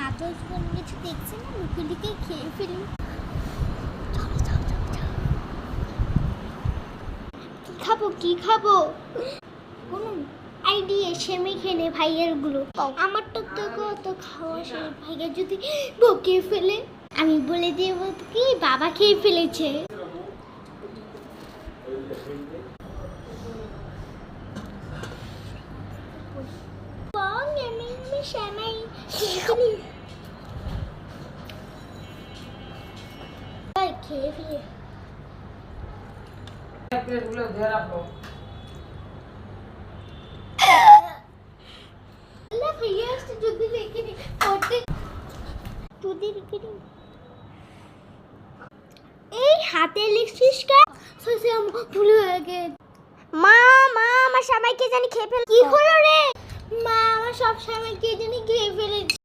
আদর্শ কোনো কিছু দেখছি না, লুকিয়ে লুকিয়ে খেয়ে ফেলি। কি খাবো কি খাবো, কোনো আইডিয়া? সেমি খেলে ভাইয়ের গুলো, আমার তো তো খাওয়া সে ভাইয়া যদি বকে ফেলে, আমি বলে দেবো কি বাবা খেয়ে ফেলেছে। খেয়ে ফেলে ভাইয়া আসছে যদি দেখিনি করতে যদি দেখিনি। এই হাতে লিখছিস কে? সসে ভুল হয়ে গেছে। মা মা আমার সবাইকে জানি খেয়ে ফেল। কি হলো রে? মা আমার সব সময় কে জানি খেয়ে ফেলেছে।